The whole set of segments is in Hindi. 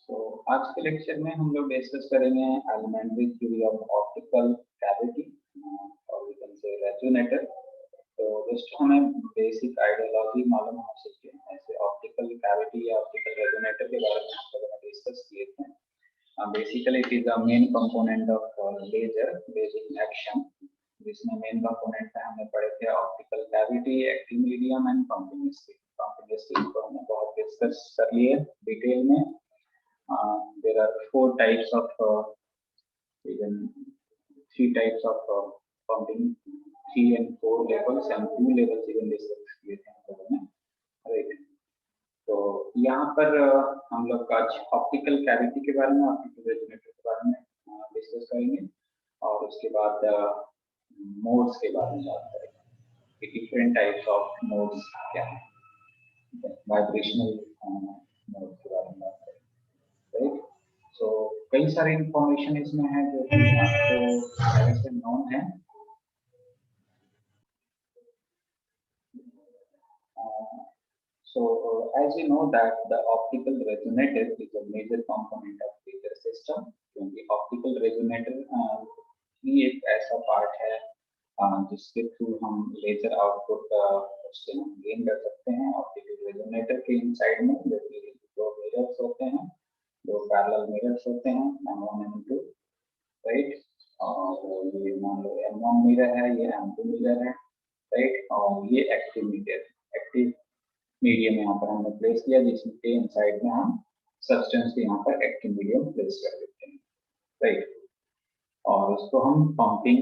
तो आज के लेक्चर में हम लोग डिस्कस करेंगे elementary theory of optical cavity और वी कैन से रेजोनेटर। तो जस्ट हमें बेसिक आइडियोलॉजी मालूम हो सके ऐसे ऑप्टिकल कैविटी या ऑप्टिकल रेजोनेटर के बारे में हम लोगों ने डिस्कस किए थे। Basically it is the main component of laser basic action, जिसमें मेन कंपोनेंट है हमने पढ़े थे optical cavity, active medium and pumping strip. Pumping strip को हमने बहुत डिस्कस कर लिए डिटेल में। There are four types of even three types of pumping, 3 and 4 levels and 2 levels even discuss किए थे हम लोगों ने, राइट। तो यहाँ पर हम लोग आज ऑप्टिकल कैविटी के बारे में, ऑप्टिकल रेजोनेटर के बारे में डिस्कस करेंगे और उसके बाद मोड्स के बारे में बात करेंगे कि डिफरेंट टाइप्स ऑफ मोड्स क्या है, वाइब्रेशनल मोड के बारे में बात करेंगे, राइट। सो कई सारे इंफॉर्मेशन इसमें है जो कि आपको पहले से नोन है। As you know that the optical resonator is a major component of laser system, क्योंकि optical resonator ही एक ऐसा पार्ट है जिसके थ्रू हम लेजर आउटपुट उससे हम गेन कर सकते हैं। ऑप्टिकल रेजोनेटर के इनसाइड में दो मिरर्स होते हैं, दो पैरेलल मिरर्स होते हैं, M1 M2, राइट। और ये मान लो M1 मिरर है, ये M2 मिरर है, राइट। और ये एक्टिव मिरर, एक्टिव मीडियम यहाँ पर हमने प्लेस किया जिसके इनसाइड में हम सब्सटेंस के यहाँ पर एक्टिव मीडियम प्लेस कर देते हैं, राइट। और उसको हम पंपिंग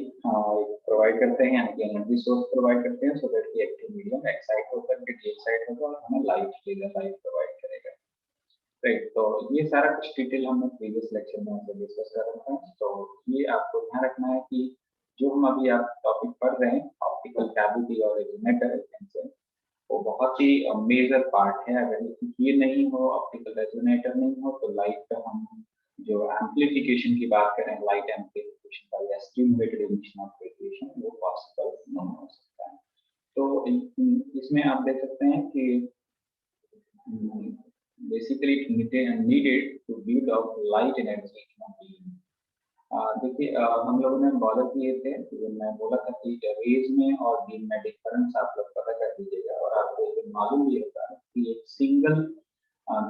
प्रोवाइड करते हैं, यानी कि एनर्जी सोर्स प्रोवाइड करते हैं सो दैट कि एक्टिव मीडियम एक्साइट होकर के डीएक्साइट होगा और हमें लाइट लेजर लाइट प्रोवाइड करेगा, राइट। तो ये सारा कुछ डिटेल हमने प्रीवियस लेक्चर में आपसे डिस्कस कर रखा है। तो ये आपको ध्यान रखना है कि जो हम अभी आप टॉपिक पढ़ रहे हैं ऑप्टिकल कैविटी और रेजोनेटर से, वो बहुत ही मेजर पार्ट है। अगर ये नहीं हो, ऑप्टिकल रेजोनेटर नहीं हो, तो लाइट का हम जो एम्प्लीफिकेशन की बात करें, लाइट एम्प्लीफिकेशन का या स्टिमुलेटेड इमिशन ऑफ रेडिएशन, वो पॉसिबल नहीं हो सकता है। तो इसमें आप देख सकते हैं कि basically needed to build up light energy in a beam। देखिए हम लोगों ने बॉलर किए थे, तो मैं बोला था कि रेज में और बीम में डिफरेंस आप लोग पता कर दीजिएगा और आपको मालूम भी होता है कि एक सिंगल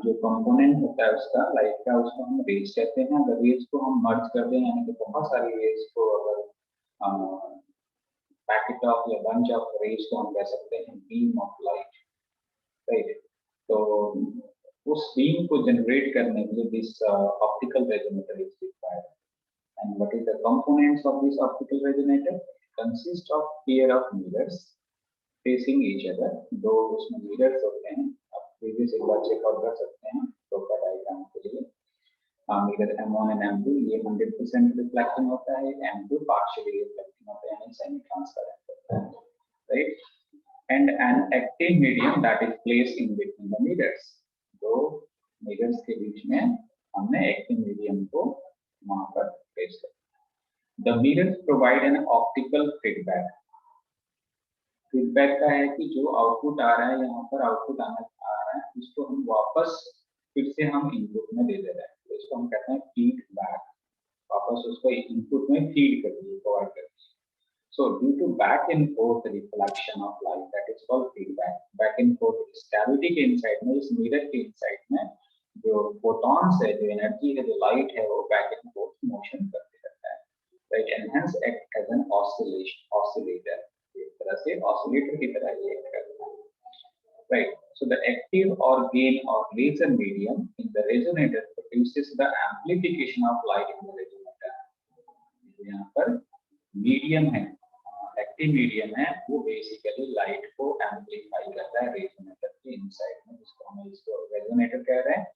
जो कंपोनेंट होता है उसका लाइट का, उसको हम रेज कहते हैं। अगर रेज को हम मर्ज कर दें, यानी कि बहुत सारी रेज को अगर पैकेट ऑफ या बंच ऑफ रेज को हम कह सकते हैं बीम ऑफ लाइट, राइट। तो उस बीम को जनरेट करने के लिए this optical resonator is required. And what is the components of this optical resonator? Consist of pair of mirrors facing each other। दो उसमें mirrors होते हैं, आप previous एक बार चेक आउट कर सकते हैं प्रोपर डायग्राम के लिए। मिरर M1 and M2 ये 100% रिफ्लेक्टिंग होता है, M2 पार्शियली रिफ्लेक्टिंग होता है, यानी सेमी ट्रांसपेरेंट होता है, right. And an active medium that is placed in between the mirrors। दो mirrors के बीच में हमने active medium को वहां पर प्लेस कर। The mirrors provide an optical feedback। Feedback का है कि जो आउटपुट आ रहा है, यहाँ पर आउटपुट आ रहा है, इसको हम वापस फिर से हम इनपुट में दे दे रहे हैं, तो इसको हम कहते हैं फीडबैक। वापस उसको इनपुट में फीड कर दिए, प्रोवाइड कर दिए। So due to back and forth reflection of light, that is called feedback। back and forth इस कैविटी के इनसाइड में, इस मिरर के इनसाइड में जो फोटॉन्स है, जो एनर्जी है, जो लाइट है, वो बैक एंड फोर्थ मोशन करते रहता है, right. And hence act as an oscillator, एक तरह से ऑसिलेटर की तरह ये एक्ट करता है, राइट। सो द एक्टिव और गेन और laser medium in the resonator produces the amplification of light in the resonator. यहाँ पर मीडियम है, एक्टिव मीडियम है, वो बेसिकली लाइट को एम्प्लीफाई करता है रेजोनेटर के इनसाइड में, जिसको हम इसको रेजोनेटर कह रहे हैं।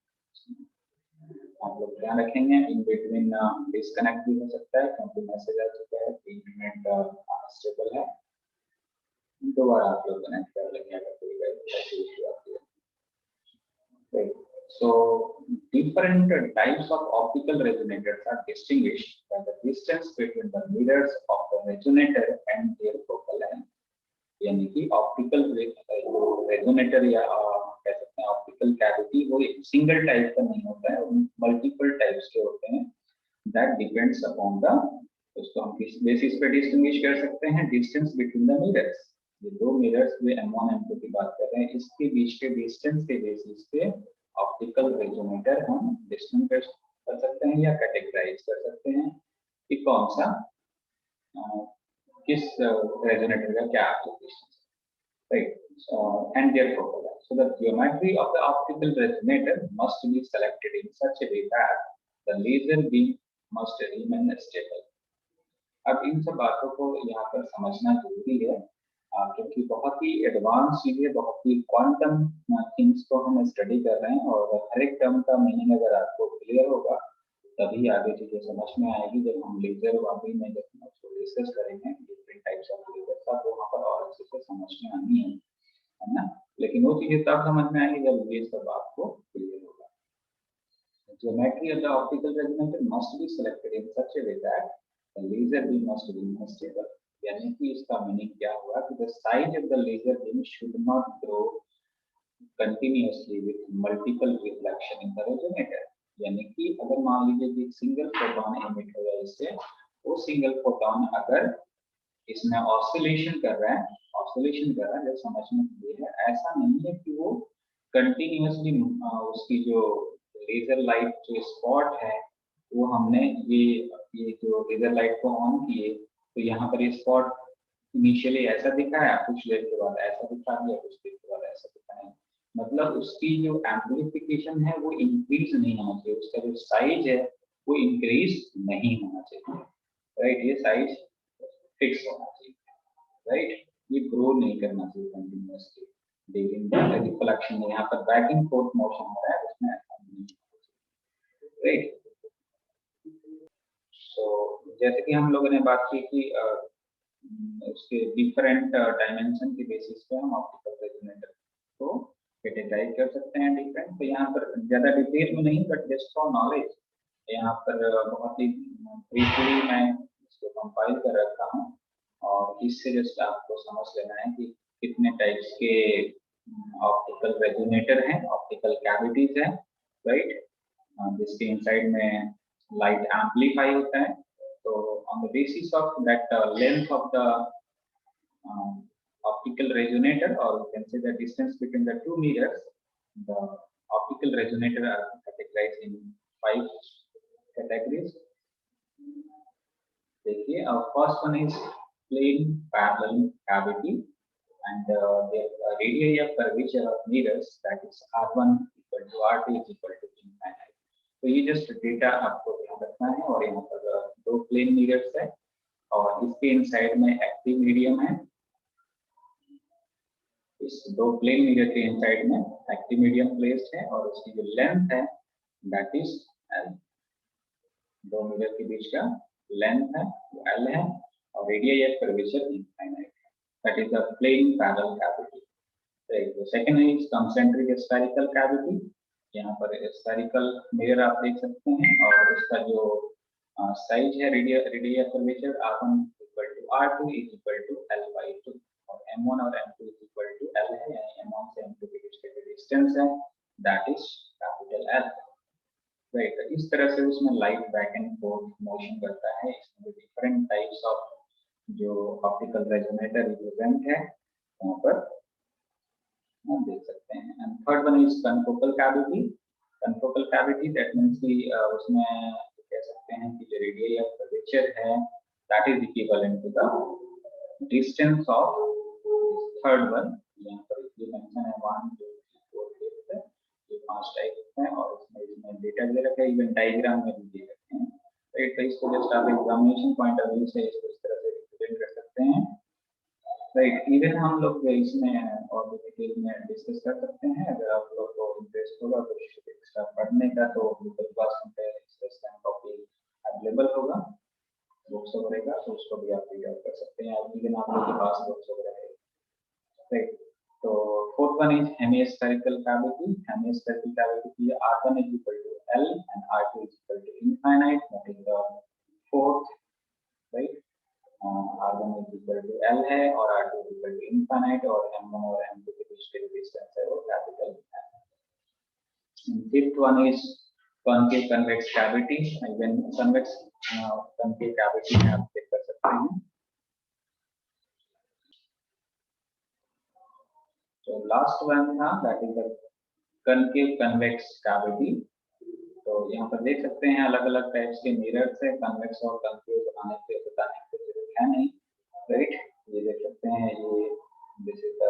आप लोग ध्यान रखेंगे, इन बिटवीन डिस्कनेक्ट भी हो सकता है क्योंकि मैसेज आ चुका है 3 मिनट अनस्टेबल है, दोबारा आप लोग कनेक्ट कर लेंगे अगर कोई इशू आती है। So different types of optical resonators are distinguished by the distance between the mirrors of the resonator and their focal length। यानी कि ऑप्टिकल रेजोनेटर या कह सकते हैं ऑप्टिकल कैविटी वो एक सिंगल टाइप का नहीं होता है, मल्टीपल टाइप्स के होते हैं। दैट डिपेंड्स अपॉन द, उसको हम किस बेसिस पे डिस्टिंग्विश कर सकते हैं, डिस्टेंस बिटवीन द मिरर्स। ये दो मिरर्स में M1 M2 की बात कर रहे हैं, इसके बीच के डिस्टेंस के बेसिस पे ऑप्टिकल रेजोनेटर हम डिस्टिंग्विश कर सकते हैं या कैटेगराइज कर सकते हैं कि कौन सा किस रेजोनेटर का क्या एप्लीकेशन है, right. And therefore so the geometry of the optical resonator must be selected in such a way that the laser beam must remain stable। अब इन सब बातों को यहाँ पर समझना जरूरी है, क्योंकि बहुत ही एडवांस चीजें, बहुत ही क्वांटम थिंग्स को हम स्टडी कर रहे हैं, और हर एक टर्म का मीनिंग अगर आपको क्लियर होगा तभी आगे चीजें समझ में आएगी। जब हम लेजर वाली में जब हम उसको डिस्कस करेंगे डिफरेंट टाइप्स ऑफ लेजर का, तो वहाँ पर और अच्छे से समझ में आनी है ना। लेकिन वो चीजें तब समझ में आएगी जब ये सब आपको क्लियर होगा। Geometry of the optical resonator must be selected in such a way that the laser beam must remain stable। यानी कि इसका मीनिंग क्या हुआ कि the size of the laser beam should not grow continuously with multiple reflection in the resonator। यानी कि अगर मान लीजिए कि सिंगल फोटोन एमिट हो जाए इससे, वो सिंगल फोटोन अगर इसमें ऑसिलेशन कर रहा है, जब समझने के लिए है, ऐसा नहीं है कि वो कंटिन्यूअसली उसकी जो लेजर लाइट जो स्पॉट है वो हमने ये जो लेजर लाइट को ऑन किए तो यहाँ पर ये स्पॉट इनिशियली ऐसा दिखाया, कुछ देर के बाद ऐसा दिखा दिया, कुछ देर के बाद ऐसा दिखाया, मतलब उसकी जो एम्प्लीफिकेशन है वो इंक्रीज नहीं होना चाहिए, उसका जो साइज है वो इंक्रीज नहीं होना चाहिए, राइट। ये साइज फिक्स होना चाहिए, राइट। ये ग्रो नहीं करना चाहिए कंटिन्यूअसली ड्यूरिंग द रिफ्लेक्शन। यहाँ पर बैक एंड फोर्थ मोशन हो रहा है, उसमें ऐसा नहीं, राइट। तो जैसे कि हम लोगों ने बात की कि उसके डिफरेंट डायमेंशन के बेसिस पे हम ऑप्टिकल रेजोनेटर को कैटेगराइज कर सकते हैं डिफरेंट। तो यहाँ पर ज्यादा डिटेल में नहीं, बट जस्ट फॉर नॉलेज यहाँ पर बहुत ही ब्रीफली मैं इसको कंपाइल कर रखा हूँ, और इससे जस्ट आपको समझ लेना है कि कितने टाइप्स के ऑप्टिकल रेजोनेटर हैं, ऑप्टिकल कैविटीज हैं, राइट, जिसके इनसाइड में लाइट एम्पलीफाई होता है। So on the basis of that length of the optical resonator, or you can say the distance between the two mirrors, the optical resonator are categorized in 5 categories। देखिए, our first one is plane parallel cavity, and the radii of curvature of mirrors, that is R1 equal to R2 is equal to infinite। तो ये जस्ट डेटा आपको ध्यान रखना है, और यहाँ पर दो प्लेन मिरर्स है और इसके इनसाइड में एक्टिव मीडियम है। इस दो प्लेन मिरर के इनसाइड में एक्टिव मीडियम प्लेस्ड है, और उसकी जो लेंथ है दैट इज L। दो मिरर के बीच का लेंथ है वो L है, और रेडियस ऑफ कर्वेचर इनफाइनाइट है, that is the plane parallel cavity. The second is concentric spherical cavity। यहाँ पर स्फेरिकल मिरर आप देख सकते हैं, और उसका जो साइज है radius curvature R1 equal to R2 is equal to L/2, और M1 और M2 is equal to L है, यानी M1 से M2 के बीच का जो डिस्टेंस है that is capital L, right. इस तरह से उसमें light back and forth motion करता है। इसमें डिफरेंट टाइप्स ऑफ जो ऑप्टिकल रेजोनेटर रिप्रेजेंट है वहाँ पर हम देख सकते हैं। And third one is confocal cavity. Confocal cavity that means कि उसमें कह सकते हैं कि जो रेडियस ऑफ कर्वेचर है that is equivalent to the distance of third one. यहाँ पर ये मेंशन है 1 2 3 4 5 ये 5 टाइप है, और इसमें डेटा दे रखा है, इवन डायग्राम में भी दे रखे हैं, राइट। तो इसको जस्ट आप एग्जामिनेशन पॉइंट ऑफ व्यू से इसको इस तरह से रिप्रेजेंट कर सकते हैं, राइट। इवन हम लोग इसमें और भी डिटेल में डिस्कस कर सकते हैं। अगर आप लोग को इंटरेस्ट होगा कुछ एक्स्ट्रा पढ़ने का, तो गूगल क्लासरूम पे इसका कॉपी अवेलेबल होगा, बुक्स वगैरह का, तो उसको भी आप रीड आउट कर सकते हैं, इवन आप लोग के पास बुक्स वगैरह है, राइट। तो fourth one is hemispherical cavity. Hemispherical cavity की R1 is equal to L and R2 is equal to infinite, that is the fourth, right। R1 is equal to L है और R2 is equal to infinite, और M1 और M2 के बीच के डिस्टेंस है वो capital L। Fifth one is concave convex cavity. When convex concave cavity में आप चेक कर सकते हैं. So last one था that is the concave convex cavity. तो यहाँ पर देख सकते हैं अलग अलग टाइप्स के मिरर्स है. कन्वेक्स और कंकेव बनाने के बताने की जरूरत है नहीं, राइट. ये देख सकते हैं, ये this is the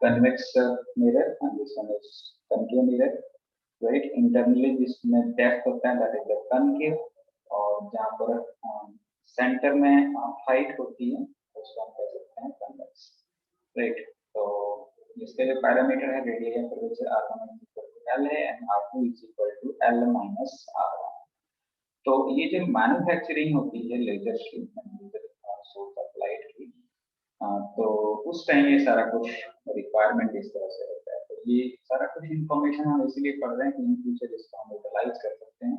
convex mirror and this one is concave mirror, right. Internally जिसमें डेप्थ होता है that is the concave, और जहाँ पर सेंटर में हाइट होती है उसको हम कह सकते हैं convex, right. तो इसके जो पैरामीटर है radial curvature R1 is equal to L है and R2 is equal to L minus R1. तो ये जो मैन्युफैक्चरिंग होती है लेजर की, सोर्स ऑफ लाइट की, तो उस टाइम ये सारा कुछ रिक्वायरमेंट इस तरह से होता है. तो ये सारा कुछ इंफॉर्मेशन हम इसीलिए पढ़ रहे हैं कि इन फ्यूचर इसको हम यूटिलाइज कर सकते हैं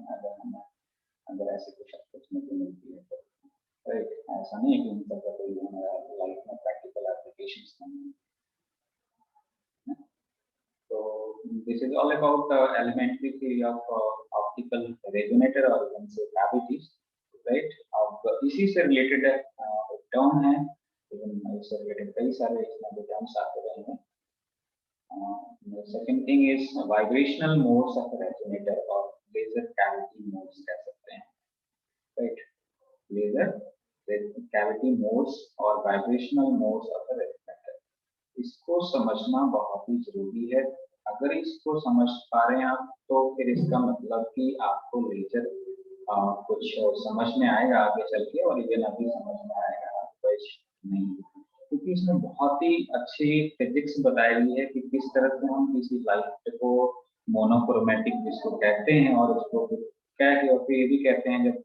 अगर ऐसे कुछ अपॉर्चुनिटी मिलती है तो, राइट. ऐसा नहीं है कि इन सब का कोई हमारा लाइफ में प्रैक्टिकल एप्लीकेशंस नहीं है. So this is all about the elementary theory of optical resonator or you can say cavities, right. अब इसी से रिलेटेड टर्म है, इससे रिलेटेड कई सारे इसमें भी टर्म्स आते रहेंगे. Second thing is vibrational modes of resonator और लेजर कैविटी मोड्स कह सकते हैं, राइट. लेजर कैविटी मोड्स और वाइब्रेशनल मोड्स ऑफ रेजोनेटर, इसको समझना बहुत ही जरूरी है. अगर इसको समझ पा रहे हैं आप तो फिर इसका मतलब कि आपको लेजर कुछ समझ में आएगा आगे चल के, और इवन अभी समझ में आएगा कुछ नहीं, क्योंकि इसमें बहुत ही अच्छी फिजिक्स बताई गई है कि किस तरह से हम किसी लाइट को मोनोक्रोमेटिक जिसको कहते हैं, और उसको कह के और फिर ये भी कहते हैं जब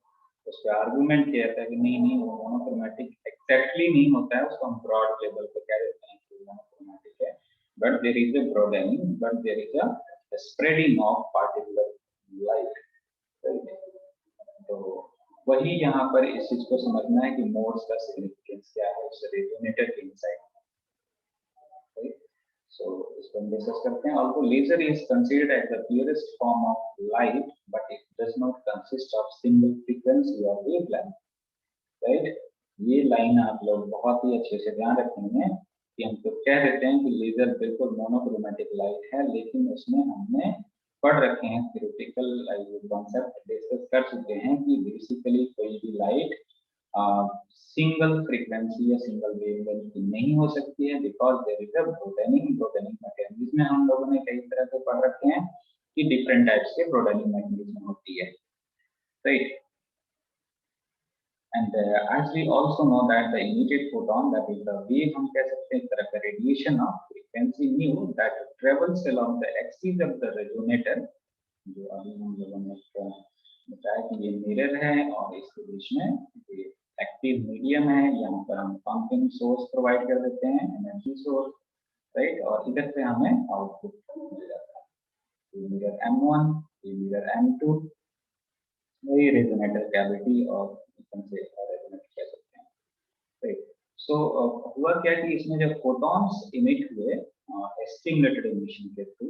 उस पर आर्गूमेंट किया जाता है कि नहीं वो मोनोक्रोमेटिक एक्जैक्टली नहीं होता है, उसको हम ब्रॉड लेवल पे कह देते हैं कि मोनोक्रोमेटिक है, but there is a broadening, but there is a spreading of particular light, right. तो वही यहाँ पर इस चीज को समझना है कि मोड्स का सिग्निफिकेंस क्या है उस रेजोनेटर के इनसाइड, राइट. सो इसको हम डिस्कस करते हैं. Also laser is considered as the purest form of light but it does not consist of single frequency और वेवलेंथ, राइट. ये लाइन आप लोग बहुत ही अच्छे से ध्यान रखेंगे कि हम तो कह देते हैं कि लेजर बिल्कुल मोनोक्रोमेटिक लाइट है, लेकिन उसमें हमने पढ़ रखे हैं थ्योरेटिकल कॉन्सेप्ट डिस्कस कर चुके हैं कि बेसिकली कोई भी लाइट सिंगल फ्रीक्वेंसी या सिंगल वेवलेंथ की नहीं हो सकती है, because there is a broadening mechanism. जिसमें हम लोगों ने कई तरह के पढ़ रखे हैं कि डिफरेंट टाइप्स के ब्रोडेनिंग मैकेनिज्म होती है, right. And as we also know that the emitted photon, that is the wave हम कह सकते हैं एक तरह का radiation of frequency mu that travels along the axis of the resonator, जो अभी हम लोगों ने बताया कि ये मिरर है और इसके बीच में ये एक्टिव मीडियम है. यहाँ पर हम पंपिंग सोर्स प्रोवाइड कर देते हैं, एनर्जी सोर्स, राइट. और इधर से हमें आउटपुट मिल जाता है. ये मिरर M1, ये मिरर M2, वही रेजोनेटर कैविटी और से रेजोनेट कह सकते हैं, राइट. सो हुआ क्या कि इसमें जब फोटॉन्स इमिट हुए स्टिमुलेटेड इमिशन के थ्रू,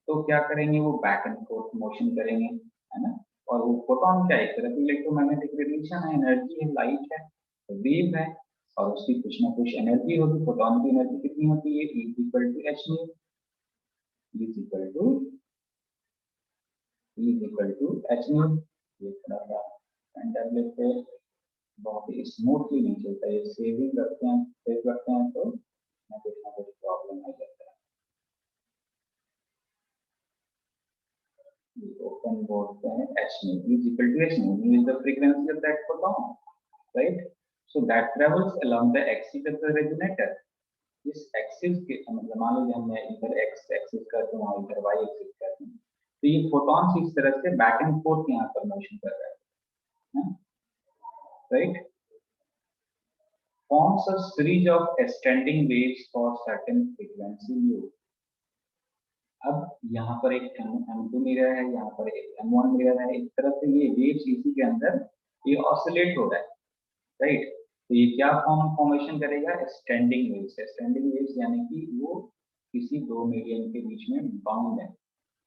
तो क्या करेंगे वो बैक एंड फोर्थ मोशन करेंगे, है ना. और वो फोटॉन क्या है, एक तरह की इलेक्ट्रोमैग्नेटिक रेडिएशन है, एनर्जी है, लाइट है, वेव है, और उसकी कुछ ना कुछ एनर्जी होगी. फोटॉन की एनर्जी कितनी होती है, E equal to h nu, E equal to h nu. ये थोड़ा सा टैबलेट पे बहुत ही स्मूथली नहीं चलता है, सेव करते हैं तो कुछ ना कुछ प्रॉब्लम आ जाता है. ओपन बोर्ड पे है h nu is equal to h nu is the frequency of that photon, right. So that travels along the axis of the resonator. इस एक्सिस के मतलब मान लीजिए हमने इधर x एक्सिस कर दिया और इधर y एक्सिस कर दिया, तो ये फोटॉन्स इस तरह से बैक एंड फोर्थ यहाँ पर मोशन कर रहा है, right. Forms a series of ascending waves for certain frequency mu. अब यहाँ पर एक M2 मिरर है, यहाँ पर एक M1 मिरर है, एक तरह से ये वेव्स इसी के अंदर ये ऑसिलेट हो रहा है, राइट. तो ये क्या फॉर्मेशन करेगा, स्टैंडिंग वेव्स. स्टैंडिंग वेव्स यानी कि वो किसी दो मीडियम के बीच में बाउंड है,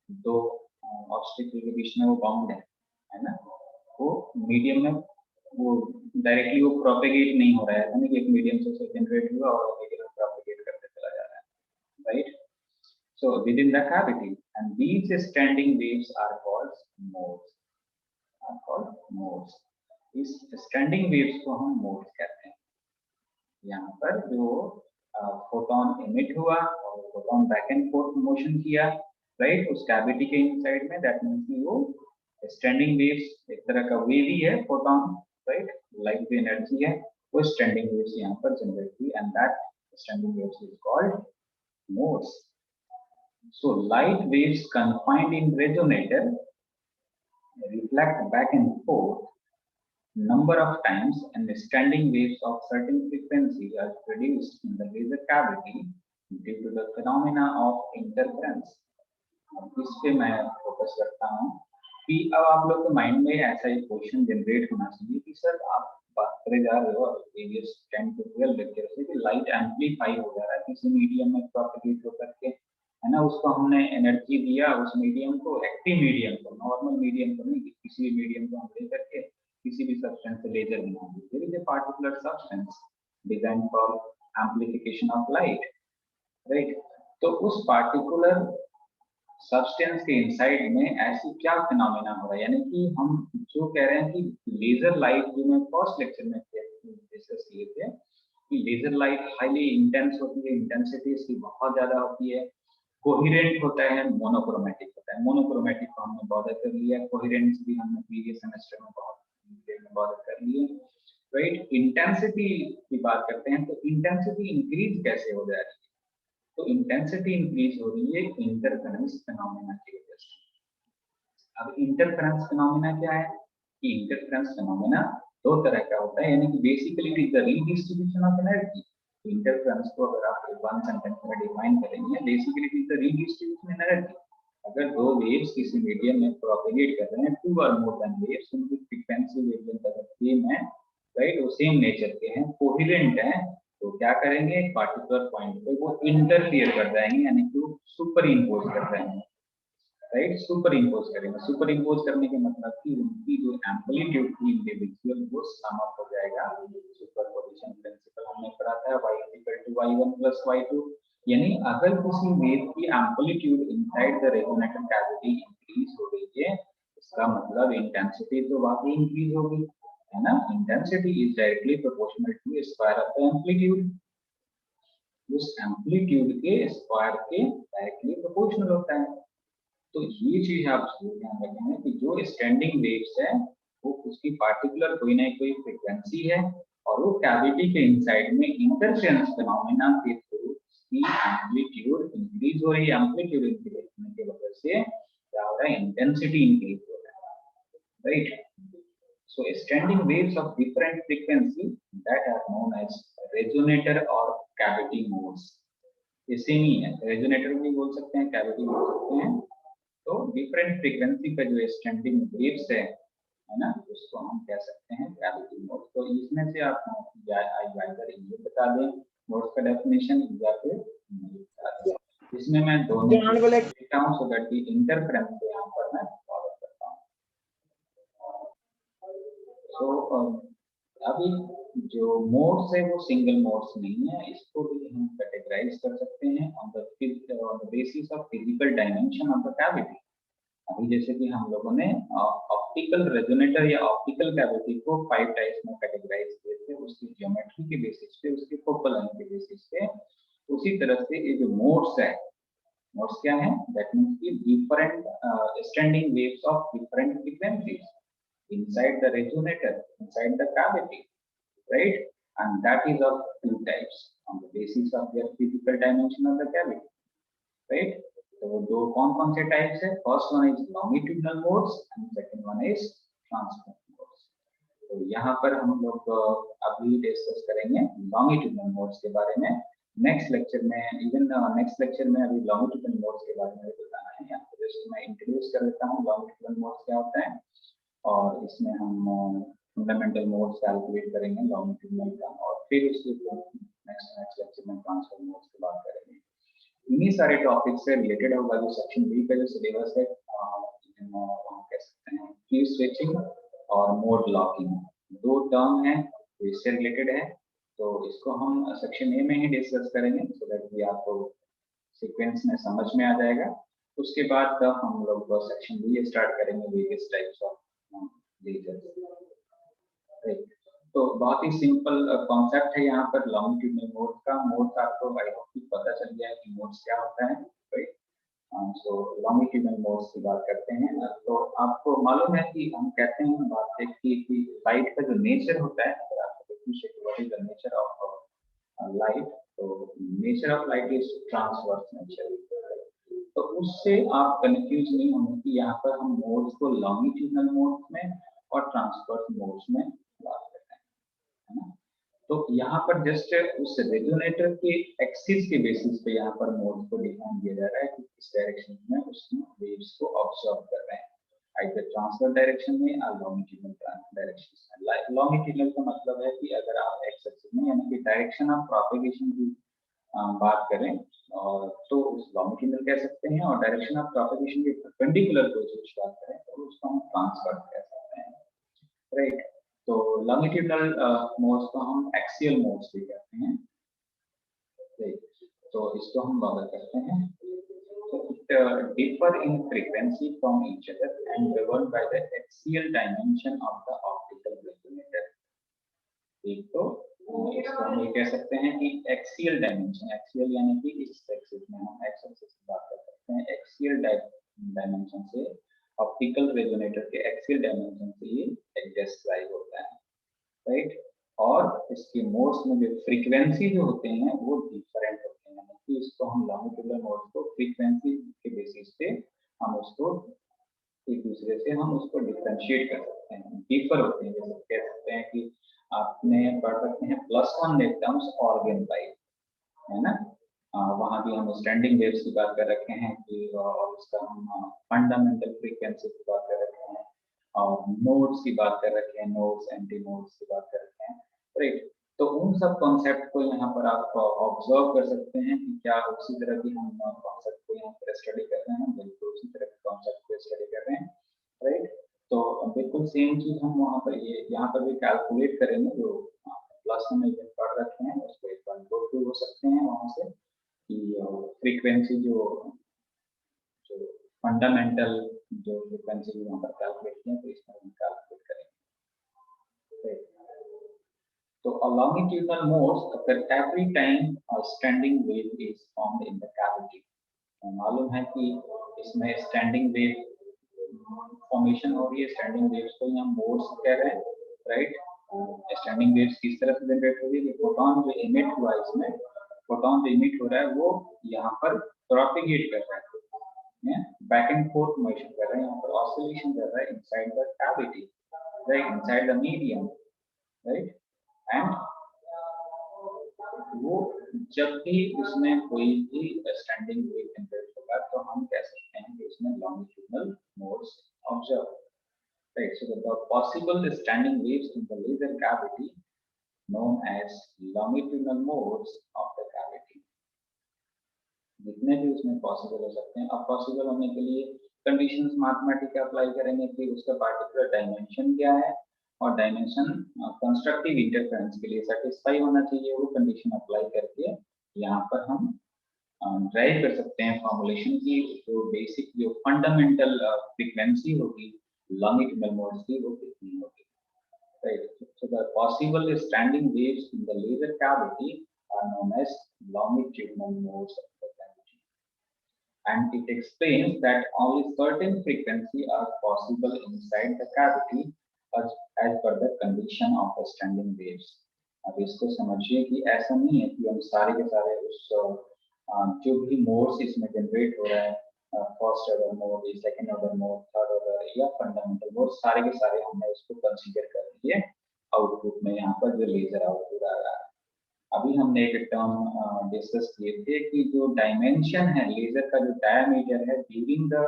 दो ऑब्स्टिकल के बीच में वो बाउंड है ना, वो मीडियम में वो डायरेक्टली वो प्रोपेगेट नहीं हो रहा है, यानी कि एक मीडियम से उसे जनरेट हुआ और प्रोपेगेट करते चला जा रहा है, right. So within the cavity, and these standing waves are called modes. Are called modes. इस standing waves को हम modes कहते हैं। यहाँ पर जो फोटोन इमिट हुआ और photon back and forth motion किया, राइट, उस कैविटी के इनसाइड में, दैट मींस कि वो स्टैंडिंग वेव्स, एक तरह का वेव ही है फोटोन, राइट, लाइट की एनर्जी है, वो स्टैंडिंग वेव्स यहाँ पर जनरेट हुई, and that standing waves is called modes. So light waves confined in resonator reflect back and forth number of times, and the standing waves of certain frequency are produced in the laser cavity due to the phenomena of interference। अब इस पे मैं फोकस करता हूँ कि अब आप लोग के माइंड में ऐसा एक क्वेश्चन जनरेट होना चाहिए कि सर आप बात करे जा रहे हो प्रीवियस 10 to 12 लेक्चर से कि लाइट एम्पलीफाई हो जा रहा है किसी मीडियम में प्रोपेगेट होकर के, है ना, उसको हमने एनर्जी दिया, उस मीडियम को, एक्टिव मीडियम को, नॉर्मल मीडियम को नहीं, किसी भी मीडियम को हम लेकर के किसी भी सब्सटेंस से लेजर बना दी, there is a particular substance design for amplification of light, right. तो उस पार्टिकुलर सब्सटेंस के इनसाइड में ऐसी क्या फिनोमेना हो रहा है, यानी कि हम जो कह रहे हैं कि लेजर लाइट, जो मैं फर्स्ट लेक्चर में डिस्कस किए थे कि लेजर लाइट हाईली इंटेंस होती है, इंटेंसिटी इसकी बहुत ज्यादा होती है, कोहेरेंट होता है, मोनोक्रोमेटिक होता है। मोनोक्रोमेटिक को हमने बॉर्डर कर लिया, कोहेरेंस भी हमने प्रीवियस सेमेस्टर में बहुत बॉर्डर कर लिए, राइट। इंटेंसिटी की बात करते हैं तो इंटेंसिटी इंक्रीज कैसे हो जा रही है, तो इंटेंसिटी इंक्रीज हो रही है इंटरफेरेंस फिनोमेना की वजह से। अब इंटरफेरेंस फिनोमेना क्या है कि इंटरफेरेंस फिनोमेना दो तरह का होता है, यानी कि basically it is the redistribution of energy. Interference को अगर आप वन सेंटेंस में डिफाइन करेंगे, basically it is the redistribution energy. अगर दो वेव्स किसी मीडियम में प्रोपेगेट कर रहे हैं, टू और मोर देन वेव्स, उनकी फ्रीक्वेंसी वेवलेंथ अगर सेम है, राइट, वो सेम नेचर के हैं, कोहेरेंट है, तो क्या करेंगे, एक पार्टिकुलर पॉइंट पे वो इंटरफियर कर जाएंगे, यानी कि वो सुपर इम्पोज कर जाएंगे, राइट, सुपर इम्पोज करेंगे। सुपर इम्पोज करने के मतलब कि उनकी जो एम्पलीट्यूड थी इंडिविजुअल वो सम अप हो जाएगा। सुपरपोजिशन प्रिंसिपल हमने पढ़ा था, y = y1 + y2, यानी अगर किसी वेव की amplitude inside the resonator cavity increase हो रही है, इसका मतलब इंटेंसिटी तो वाकई इंक्रीज होगी, है ना। Intensity is directly proportional to square of the amplitude, उस एम्पलीट्यूड के स्क्वायर के डायरेक्टली प्रोपोर्शनल होता है। तो ये चीज आप ध्यान रखेंगे कि जो स्टैंडिंग वेव्स है वो उसकी पार्टिकुलर कोई ना कोई फ्रीक्वेंसी है, और वो कैविटी के इनसाइड में इंटरफेरेंस फिनोमेना के थ्रू उसकी एम्पलीट्यूड इंक्रीज हो रही है। एम्पलीट्यूड इंक्रीज होने की वजह से क्या हो रहा है, इंटेंसिटी इंक्रीज हो रहा है, right. So standing waves of different frequency that are known as resonator or cavity modes, ये सेम ही है, रेजोनेटर भी बोल सकते हैं, कैविटी बोल सकते हैं। तो डिफरेंट फ्रीक्वेंसी का जो स्टैंडिंग वेव्स है ना, उसको हम कह सकते हैं कैविटी मोड। तो इसमें से आप आइदर ये बता दें मोड्स का डेफिनेशन, या फिर नहीं बता दें। इसमें मैं दोनों लिखता हूं सो दैट द इंटरफेरेंस को यहां पर मैं फॉलो करता हूं। तो अभी जो मोड्स है वो सिंगल मोड्स नहीं है, इसको भी हम कैटेगराइज कर सकते हैं on the basis of physical dimension of the cavity. अभी जैसे कि हम लोगों ने ऑप्टिकल रेजोनेटर या ऑप्टिकल कैविटी को 5 टाइप्स में कैटेगराइज किए थे, उसकी ज्योमेट्री के बेसिस पे, उसके फोकल लेंथ के बेसिस पे। उसी तरह से ये जो मोड्स है, मोड्स क्या है, दैट मींस कि different standing waves of different frequencies inside the resonator, inside the cavity, right? And that is of two types on the basis of their physical dimension of the cavity, right? तो दो कौन से टाइप्स है, first one is longitudinal modes and second one is transform modes. तो यहाँ पर हम लोग अभी डिस्कस करेंगे लॉन्गिट्यूडनल मोड्स के बारे में। नेक्स्ट लेक्चर में, इवन नेक्स्ट लेक्चर में अभी लॉन्गिट्यूडनल मोड्स के बारे में बताना है। यहाँ पर जस्ट मैं इंट्रोड्यूस कर देता हूँ लॉन्गिट्यूडनल मोड्स क्या होता है, और इसमें हम फंडामेंटल मोड्स कैलकुलेट करेंगे लॉन्गिट्यूडनल का, और फिर उसके नेक्स्ट लेक्चर में ट्रांसफॉर्म मोड्स की बात करेंगे। इन्हीं सारे टॉपिक से रिलेटेड होगा जो सेक्शन बी का जो सिलेबस है, हम कह सकते हैं की स्विचिंग और मोड लॉकिंग, दो टर्म है तो इससे रिलेटेड है। तो इसको हम सेक्शन ए में ही डिस्कस करेंगे सो दैट कि आपको सीक्वेंस में समझ में आ जाएगा। उसके बाद हम लोग सेक्शन बी स्टार्ट करेंगे वेरियस टाइप्स ऑफ लेजर। तो बहुत ही सिंपल कॉन्सेप्ट है यहाँ पर लॉन्गिट्यूडिनल मोड का। मोड आपको आई होप कि पता चल गया है कि मोड्स क्या होता है, राइट। सो लॉन्गिट्यूडिनल मोड्स की बात करते हैं। तो आपको मालूम है कि हम कहते हैं बात है कि लाइट का जो नेचर होता है, अगर आपको पूछे कि what is the nature of light, तो nature of light is transverse nature. तो उससे आप कंफ्यूज नहीं होंगे कि यहाँ पर हम मोड्स को लॉन्गिट्यूडिनल मोड्स में और ट्रांसवर्स मोड्स में बात करते हैं, है ना। तो यहाँ पर जस्ट उस रेजोनेटर के एक्सिस के बेसिस पे यहाँ पर मोड्स को डिफाइन किया जा रहा है कि किस डायरेक्शन में उसमें वेव्स को ऑब्जर्व कर रहे हैं, आइदर ट्रांसवर्स डायरेक्शन में या लॉन्गिट्यूडिनल डायरेक्शन में। लॉन्गिट्यूडिनल का मतलब है कि अगर आप एक्स एक्सिस में यानी कि डायरेक्शन ऑफ प्रोपेगेशन की बात करें और तो उस लॉन्गिट्यूडिनल कह सकते हैं, और डायरेक्शन ऑफ प्रोपेगेशन के परपेंडिकुलर को जो बात करें तो उसको हम ट्रांसवर्स कह सकते हैं, राइट। तो लॉन्गिट्यूडिनल मोड्स को हम एक्सियल मोड्स भी कहते हैं, तो इसको हम बात करते हैं। So it differ in frequency from each other and governed by the axial dimension of the optical resonator। एक तो इसको हम ये कह सकते हैं कि एक्सियल डायमेंशन, एक्सियल यानी कि इस एक्सिस में हम एक्स एक्सिस की बात कर सकते हैं, एक्सियल डायमेंशन से ऑप्टिकल रेजोनेटर के एक्सियल डायमेंशन से ये एडजस्ट होता है, राइट। और इसके मोड्स में जो फ्रीक्वेंसी जो होते हैं वो डिफरेंट होते हैं, कि इसको हम लॉन्गिट्यूडिनल मोड्स को फ्रीक्वेंसी के बेसिस पे हम उसको एक दूसरे से हम उसको डिफरेंशिएट कर सकते हैं, डिफर होते हैं। जैसे कह सकते हैं कि आपने पढ़ सकते हैं +1 टर्म्स ऑर्गन लाइट, है ना। वहाँ भी हम स्टैंडिंग वेव्स की बात कर रखे हैं कि और उसका हम फंडामेंटल फ्रीक्वेंसी की बात कर रखे हैं और नोड्स की बात कर रखे हैं, नोड्स एंटी नोड्स की बात कर रखे हैं, राइट। तो उन सब कॉन्सेप्ट को यहाँ पर आप ऑब्जर्व कर सकते हैं कि क्या उसी तरह की हम कॉन्सेप्ट को यहाँ पर स्टडी कर रहे हैं, बिल्कुल उसी तरह के कॉन्सेप्ट को स्टडी कर रहे हैं, राइट। तो बिल्कुल सेम चीज हम वहाँ पर ये यहाँ पर भी कैलकुलेट करेंगे, जो क्लास में पढ़ रखे हैं उसको एक बार गो थ्रू हो सकते हैं वहाँ से कि फ्रीक्वेंसी जो फंडामेंटल जो फ्रीक्वेंसी वहाँ पर कैलकुलेट किए तो इसमें हम कैलकुलेट करेंगे। So a longitudinal modes occur every time a standing wave is formed in the cavity। मालूम है कि इसमें स्टैंडिंग वेव फॉर्मेशन हो रही है, स्टैंडिंग वेव्स को हम मोड्स कह रहे हैं, राइट। स्टैंडिंग वेव्स किस तरह से जनरेट हो रही है, फोटोन जो इमिट हुआ इसमें, फोटोन जो इमिट हो रहा है वो यहाँ पर प्रोपेगेट कर रहा है, बैक एंड फोर्थ मोशन कर रहा है, यहाँ पर ऑसिलेशन कर रहा है inside the cavity, right, inside the medium, right. And वो जब भी उसमें कोई भी स्टैंडिंग वेव जनरेट होगा तो हम कह सकते हैं कि उसमें longitudinal modes observe, right. So the possible standing waves in the laser cavity known as longitudinal modes of the cavity। जितने भी उसमें पॉसिबल हो सकते हैं। अब पॉसिबल होने के लिए कंडीशंस मैथमेटिक अप्लाई करेंगे कि उसका पार्टिकुलर डायमेंशन क्या है और डायमेंशन कंस्ट्रक्टिव इंटरफेरेंस के लिए सेटिस्फाई होना चाहिए, वो कंडीशन अप्लाई करके यहाँ पर हम ड्राइव कर सकते हैं फॉर्मुलेशन की जो बेसिक जो फंडामेंटल फ्रीक्वेंसी होगी लॉन्गिट्यूडिनल मोड्स की वो कितनी होगी, right. So the possible standing waves in the laser cavity are known as longitudinal modes of the cavity, and it explains that only certain frequencies are possible inside the cavity as per the condition of the standing waves। अब इसको समझिए कि ऐसा नहीं है कि हम सारे के सारे उस जो भी मोड्स इसमें जनरेट हो रहा है, first order mode, second order mode, third order या फंडामेंटल मोड, सारे के सारे हमने उसको कंसीडर कर लिए आउटपुट में, यहाँ पर जो लेजर आउटपुट आ रहा है। अभी हमने एक टर्म डिस्कस किए थे कि जो डायमेंशन है लेजर का, जो डायमीटर है during the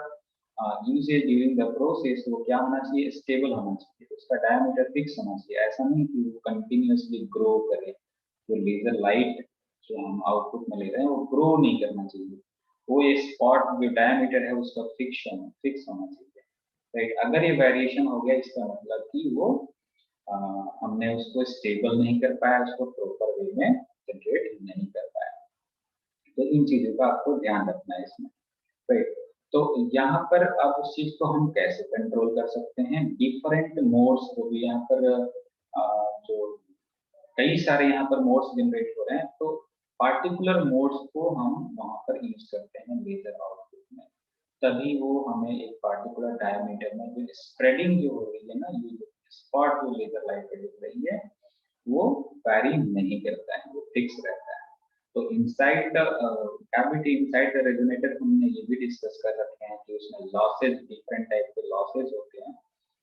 usage during the process, वो क्या होना चाहिए, स्टेबल होना चाहिए, उसका डायमीटर फिक्स होना चाहिए। ऐसा नहीं कि वो कंटिन्यूअसली ग्रो करे, जो लेजर लाइट जो हम आउटपुट में ले रहे हैं वो ग्रो नहीं करना चाहिए, वो स्पॉट जो डायमीटर है उसका फिक्स होना चाहिए, राइट। अगर ये वेरिएशन हो गया इसका मतलब कि वो हमने उसको स्टेबल नहीं कर पाया, उसको प्रॉपर वे में जनरेट नहीं कर पाया। तो इन चीजों का आपको ध्यान रखना है इसमें, राइट। तो यहाँ पर अब उस चीज को हम कैसे कंट्रोल कर सकते हैं, डिफरेंट मोड्स को भी यहाँ पर जो कई सारे यहाँ पर मोड्स जनरेट हो रहे हैं, तो पार्टिकुलर मोड्स को हम वहां पर यूज करते हैं लेजर आउटपुट में। तभी वो हमें एक पार्टिकुलर डायमीटर में जो स्प्रेडिंग जो हो रही है ना, ये स्पॉट जो लेजर लाइट पे दिख रही है वो वैरी नहीं करता है, वो फिक्स रहता है। तो inside the cavity, inside the resonator हमने ये भी डिस्कस कर रखे हैं कि उसमें लॉसेज, डिफरेंट टाइप के लॉसेज होते हैं,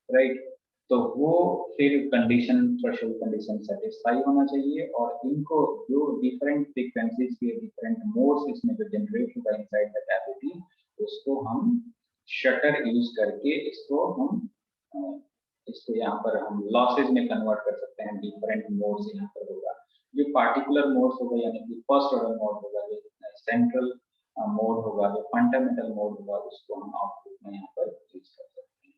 राइट। तो वो फिर कंडीशन, थ्रेशोल्ड कंडीशन सेटिस्फाई होना चाहिए, और इनको जो डिफरेंट फ्रीक्वेंसीज के डिफरेंट मोड्स इसमें जो जनरेट होगा इनसाइड द कैविटी, उसको हम शटर यूज करके इसको यहाँ पर हम लॉसेज में कन्वर्ट कर सकते हैं। डिफरेंट मोड्स यहाँ पर होगा, जो पार्टिकुलर मोड्स होगा यानी कि फर्स्ट ऑर्डर मोड होगा, जो सेंट्रल मोड होगा, जो फंडामेंटल मोड होगा, उसको हम आउटपुट में यहाँ पर यूज कर सकते हैं,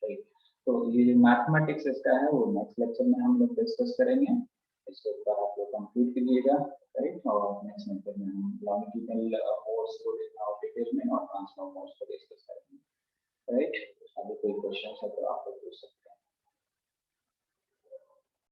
राइट। तो ये जो मैथमेटिक्स इसका है वो नेक्स्ट लेक्चर में हम लोग डिस्कस करेंगे, इसको ऊपर आप लोग कंप्लीट कीजिएगा, राइट। और नेक्स्ट लेक्चर में हम लॉन्गिट्यूडनल मोड्स को